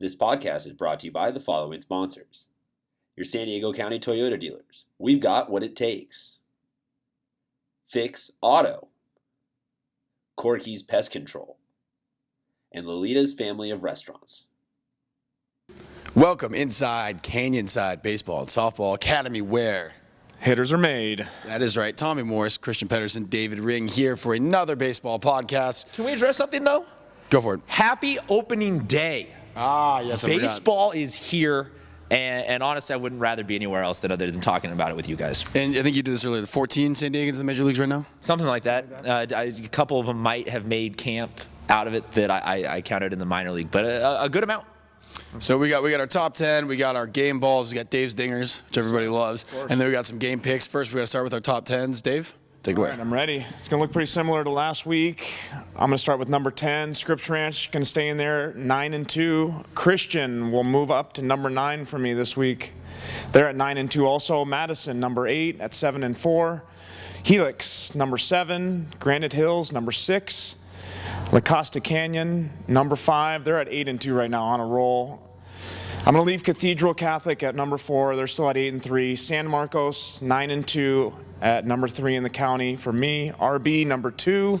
This podcast is brought to you by the following sponsors. Your San Diego County Toyota dealers. We've got what it takes. Fix Auto. Corky's Pest Control. And Lolita's Family of Restaurants. Welcome inside Canyonside Baseball and Softball Academy, where hitters are made. That is right. Tommy Morris, Christian Pedersen, David Ring here for another baseball podcast. Can we address something, though? Go for it. Happy opening day. Yes, Baseball is here, and honestly, I wouldn't rather be anywhere else other than talking about it with you guys. And I think you did this earlier. The 14 San Diegans in the major leagues right now? Something like that. A couple of them might have made camp out of it that I counted in the minor league, but a good amount. So we got our top 10, we got our game balls, we got Dave's dingers, which everybody loves, and then we got some game picks. First, we're going to start with our top 10s. Dave, take it away. All right, I'm ready. It's going to look pretty similar to last week. I'm going to start with number 10. Scripps Ranch can stay in there, 9-2. Christian will move up to number 9 for me this week. They're at 9-2 also. Madison, number 8 at 7-4. Helix, number 7. Granite Hills, number 6. La Costa Canyon, number 5. They're at 8-2 right now on a roll. I'm going to leave Cathedral Catholic at number 4. They're still at 8-3. San Marcos, 9-2 at number 3 in the county for me. RB, number 2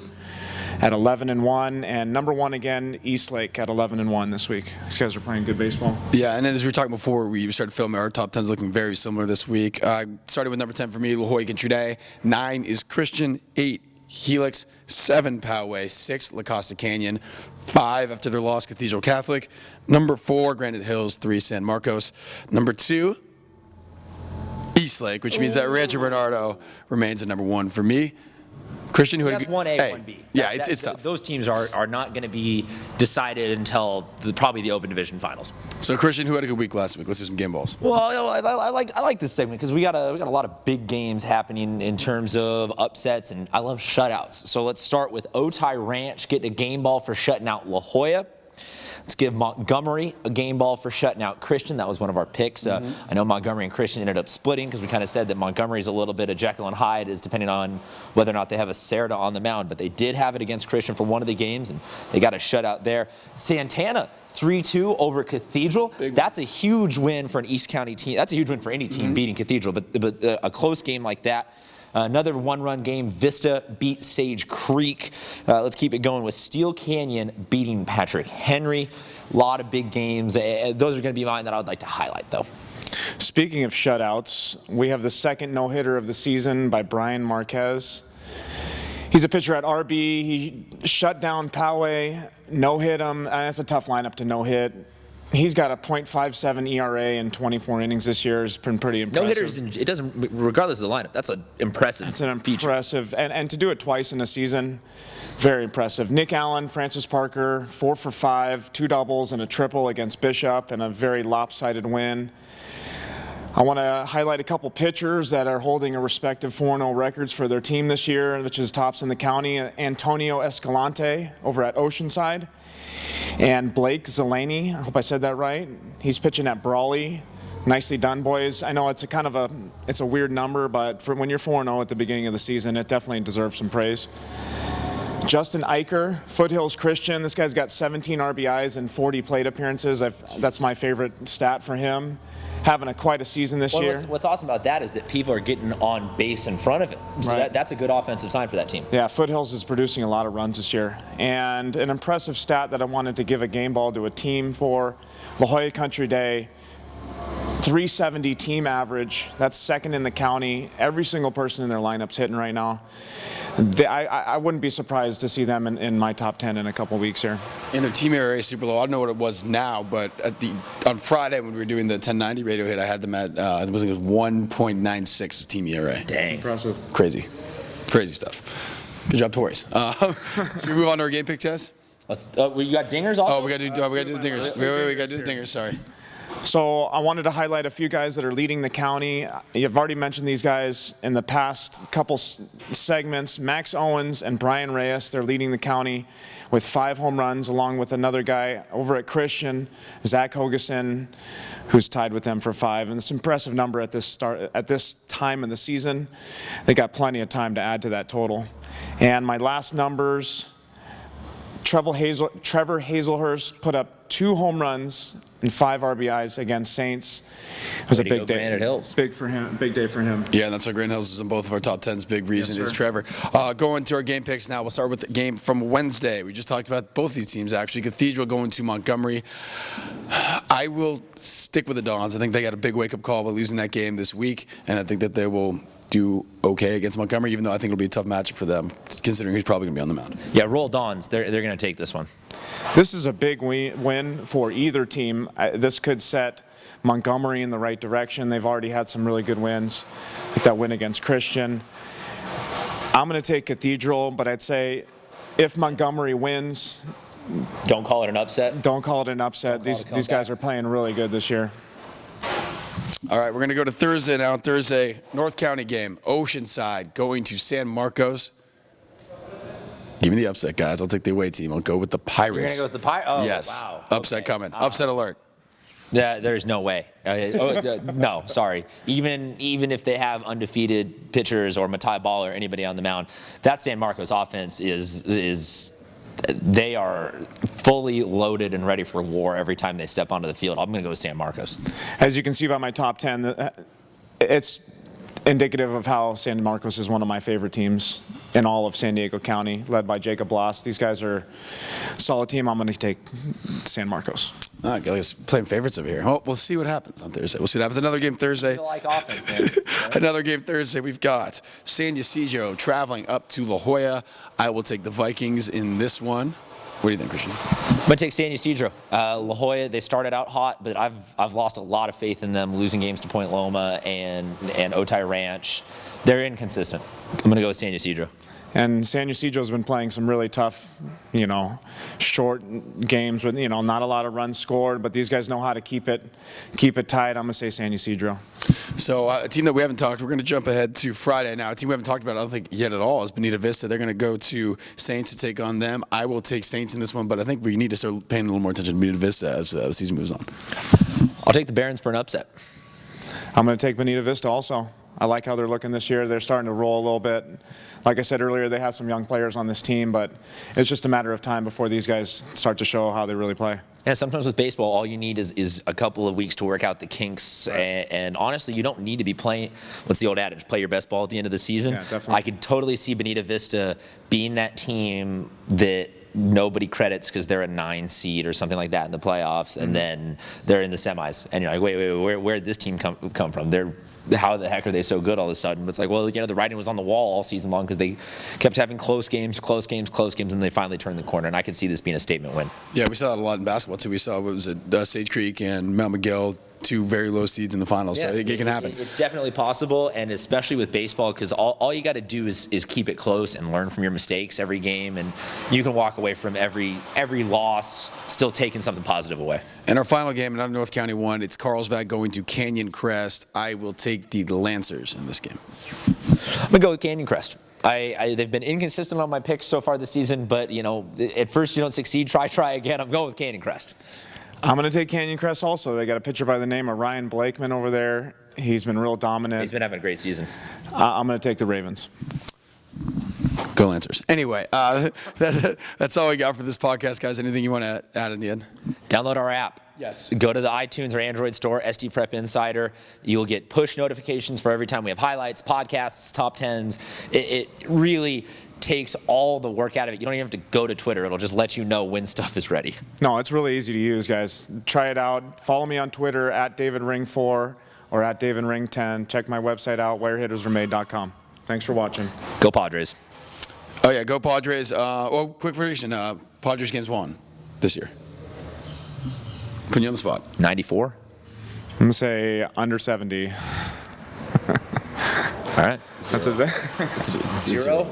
at 11-1. And number 1 again, Eastlake at 11-1 this week. These guys are playing good baseball. Yeah, and then as we were talking before, we started filming, our top 10s looking very similar this week. Started with number 10 for me, La Jolla Country. 9 is Christian, 8 Helix, 7 Poway, 6 La Costa Canyon, 5 after their loss, Cathedral Catholic, number 4 Granite Hills, 3 San Marcos, number 2 Eastlake, which means that Rancho Bernardo remains at number 1 for me. Christian, who That's 1A, 1B. Yeah, it's tough. Those teams are not going to be decided until probably the Open Division Finals. So Christian, who had a good week last week? Let's do some game balls. Well, I like this segment because we got a lot of big games happening in terms of upsets, and I love shutouts. So let's start with Otay Ranch getting a game ball for shutting out La Jolla. Let's give Montgomery a game ball for shutting out Christian. That was one of our picks. I know Montgomery and Christian ended up splitting because we kind of said that Montgomery's a little bit of Jekyll and Hyde, is depending on whether or not they have a Cerda on the mound. But they did have it against Christian for one of the games, and they got a shutout there. Santana, 3-2 over Cathedral. That's a huge win for an East County team. That's a huge win for any team beating Cathedral, but a close game like that. Another one-run game, Vista beat Sage Creek. Let's keep it going with Steel Canyon beating Patrick Henry. A lot of big games. Those are going to be mine that I would like to highlight, though. Speaking of shutouts, we have the second no-hitter of the season by Brian Marquez. He's a pitcher at RB. He shut down Poway, no-hit him. That's a tough lineup to no-hit. He's got a .57 ERA in 24 innings this year. It's been pretty impressive. No hitters, it doesn't, regardless of the lineup, that's an impressive It's an feature. impressive, and to do it twice in a season, very impressive. Nick Allen, Francis Parker, 4 for 5, 2 doubles and a triple against Bishop, and a very lopsided win. I want to highlight a couple pitchers that are holding a respective 4-0 records for their team this year, which is tops in the county. Antonio Escalante over at Oceanside. And Blake Zelani, I hope I said that right. He's pitching at Brawley. Nicely done, boys. I know it's a weird number, but for when you're 4-0 at the beginning of the season, it definitely deserves some praise. Justin Eicher, Foothills Christian. This guy's got 17 RBIs and 40 plate appearances. That's my favorite stat for him. Having quite a season this year. What's awesome about that is that people are getting on base in front of it. So right. that's a good offensive sign for that team. Yeah, Foothills is producing a lot of runs this year. And an impressive stat that I wanted to give a game ball to a team for La Jolla Country Day. 370 team average. That's second in the county. Every single person in their lineup's hitting right now. I wouldn't be surprised to see them in my top 10 in a couple weeks here. And their team ERA is super low. I don't know what it was now, but on Friday when we were doing the 1090 radio hit, I had them at I think it was 1.96 team ERA. Dang. Impressive. Crazy stuff. Good job, Tories. Should we move on to our game pick, Chaz? You got dingers also? Oh, we got to do the dingers. Wait, we got to do the dingers. Sorry. So I wanted to highlight a few guys that are leading the county. You've already mentioned these guys in the past couple segments. Max Owens and Brian Reyes, they're leading the county with 5 home runs, along with another guy over at Christian, Zach Hogeson, who's tied with them for 5. And it's an impressive number at this time in the season. They got plenty of time to add to that total. And my last numbers, Trevor Hazelhurst put up 2 home runs and 5 RBIs against Saints. It was a big day. Granite Hills. Big day for him. Yeah, and that's why Granite Hills is in both of our top 10s. Big reason is Trevor. Going to our game picks now. We'll start with the game from Wednesday. We just talked about both these teams, actually. Cathedral going to Montgomery. I will stick with the Dons. I think they got a big wake-up call by losing that game this week, and I think that they will do okay against Montgomery, even though I think it'll be a tough matchup for them, considering he's probably going to be on the mound. Yeah, roll Dons. They're going to take this one. This is a big win for either team. This could set Montgomery in the right direction. They've already had some really good wins, like that win against Christian. I'm going to take Cathedral, but I'd say if Montgomery wins, don't call it an upset. Don't call it an upset. These guys are playing really good this year. All right, we're going to go to Thursday now. Thursday, North County game. Oceanside going to San Marcos. Give me the upset, guys. I'll take the away team. I'll go with the Pirates. You're going to go with the Pirates? Oh, yes. Wow. Upset coming. Upset alert. Yeah, there's no way. No, sorry. Even if they have undefeated pitchers or Matai Ball or anybody on the mound, that San Marcos offense is they are fully loaded and ready for war every time they step onto the field. I'm going to go with San Marcos. As you can see by my top 10, it's indicative of how San Marcos is one of my favorite teams in all of San Diego County, led by Jacob Bloss. These guys are a solid team. I'm going to take San Marcos. All right, guys, playing favorites over here. Oh, we'll see what happens on Thursday. We'll see what happens. Another game Thursday. I feel like offense, man. Another game Thursday. We've got San Ysidro traveling up to La Jolla. I will take the Vikings in this one. What do you think, Christian? I'm going to take San Ysidro. La Jolla, they started out hot, but I've lost a lot of faith in them, losing games to Point Loma and Otay Ranch. They're inconsistent. I'm going to go with San Ysidro. And San Ysidro's been playing some really tough, short games with, not a lot of runs scored, but these guys know how to keep it tight. I'm going to say San Ysidro. So a team that we haven't talked, we're going to jump ahead to Friday now. A team we haven't talked about, I don't think yet at all, is Bonita Vista. They're going to go to Saints to take on them. I will take Saints in this one, but I think we need to start paying a little more attention to Bonita Vista as the season moves on. I'll take the Barons for an upset. I'm going to take Bonita Vista also. I like how they're looking this year. They're starting to roll a little bit. Like I said earlier, they have some young players on this team, but it's just a matter of time before these guys start to show how they really play. Yeah, sometimes with baseball, all you need is a couple of weeks to work out the kinks. And honestly, you don't need to be playing, what's the old adage, play your best ball at the end of the season. Yeah, definitely. I could totally see Bonita Vista being that team that nobody credits because they're a 9 seed or something like that in the playoffs, and then they're in the semis. And you're like, wait, where did this team come from? How the heck are they so good all of a sudden? But it's like, well, the writing was on the wall all season long because they kept having close games, and they finally turned the corner. And I could see this being a statement win. Yeah, we saw that a lot in basketball, too. We saw, Sage Creek and Mount McGill, 2 very low seeds in the finals, so it can happen. It's definitely possible, and especially with baseball, because all you got to do is keep it close and learn from your mistakes every game, and you can walk away from every loss still taking something positive away. And our final game, another North County one, it's Carlsbad going to Canyon Crest. I will take the Lancers in this game. I'm going to go with Canyon Crest. They've been inconsistent on my picks so far this season, but, at first you don't succeed, try again. I'm going with Canyon Crest. I'm going to take Canyon Crest also. They got a pitcher by the name of Ryan Blakeman over there. He's been real dominant. He's been having a great season. I'm going to take the Ravens. Go Lancers. Anyway, that's all we got for this podcast, guys. Anything you want to add in the end? Download our app. Yes. Go to the iTunes or Android store, SD Prep Insider. You'll get push notifications for every time we have highlights, podcasts, top 10s. It really takes all the work out of it. You don't even have to go to Twitter. It'll just let you know when stuff is ready. No, it's really easy to use, guys. Try it out. Follow me on Twitter at DavidRing4 or at DavidRing10. Check my website out, WhereHittersWereMade.com. Thanks for watching. Go Padres. Oh, yeah, go Padres. Quick prediction. Padres games won this year. Putting you on the spot. 94. I'm going to say under 70. All right. That's a Zero?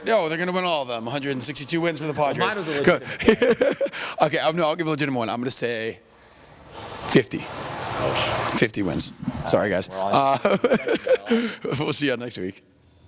No, they're going to win all of them. 162 wins for the Padres. Mine was a legitimate Okay, I'll give a legitimate one. I'm going to say 50. 50 wins. Sorry, guys. We'll see you next week.